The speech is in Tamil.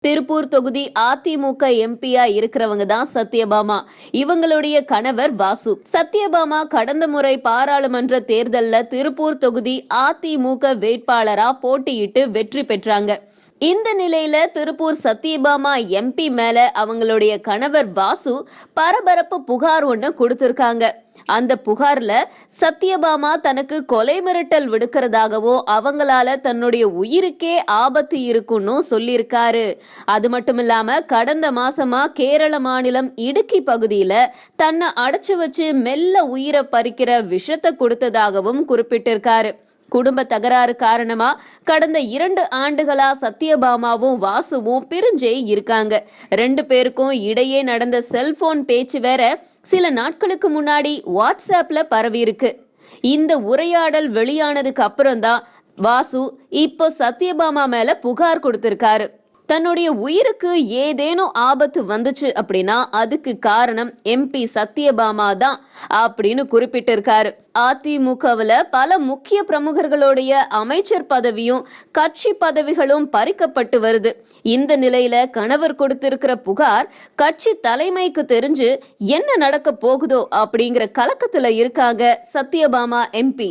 திருப்பூர் தொகுதி அதிமுக எம்பியா இருக்கிறவங்க தான் சத்யபாமா. இவங்களுடைய கணவர் வாசு. சத்யபாமா கடந்த முறை பாராளுமன்ற தேர்தல்ல திருப்பூர் தொகுதி அதிமுக வேட்பாளரா போட்டியிட்டு வெற்றி பெற்றாங்க. இந்த நிலையில திருப்பூர் சத்யபாமா எம்பி மேல அவங்களுடைய கணவர் வாசு பரபரப்பு புகார் ஒண்ணு கொடுத்திருக்காங்க. அந்த புகார்ல சத்யபாமா தனக்கு கொலை மிரட்டல் விடுக்கிறதாகவும் அவங்களால தன்னுடைய உயிருக்கே ஆபத்து இருக்குன்னு சொல்லியிருக்காரு. அது மட்டும் இல்லாம கடந்த மாசமா கேரள மாநிலம் இடுக்கி பகுதியில தன்னை அடைச்சு வச்சு மெல்ல உயிரை பறிக்கிற விஷத்தை கொடுத்ததாகவும் குறிப்பிட்டிருக்காரு. குடும்ப தகராறு காரணமா கடந்த 2 ஆண்டுகளா சத்யபாமாவும் வாசுவும் பிரிஞ்சே இருக்காங்க. 2 பேருக்கும் இடையே நடந்த செல்போன் பேச்சு வேற சில நாட்களுக்கு முன்னாடி வாட்ஸ்அப்ல பரவி இருக்கு. இந்த உரையாடல் வெளியானதுக்கு அப்புறம் தான் வாசு இப்போ சத்யபாமா மேல புகார் கொடுத்திருக்காரு. தன்னுடைய உயிருக்கு ஏதேனும் ஆபத்து வந்துச்சு அப்படின்னா அதுக்கு காரணம் எம்பி சத்யபாமா தான் அப்படின்னு குறிப்பிட்டிருக்காரு. அதிமுகவுல பல முக்கிய பிரமுகர்களுடைய அமைச்சர் பதவியும் கட்சி பதவிகளும் பறிக்கப்பட்டு வருது. இந்த நிலையில கணவர் கொடுத்திருக்கிற புகார் கட்சி தலைமைக்கு தெரிஞ்சு என்ன நடக்க போகுதோ அப்படிங்கிற கலக்கத்துல இருக்காங்க சத்யபாமா எம்பி.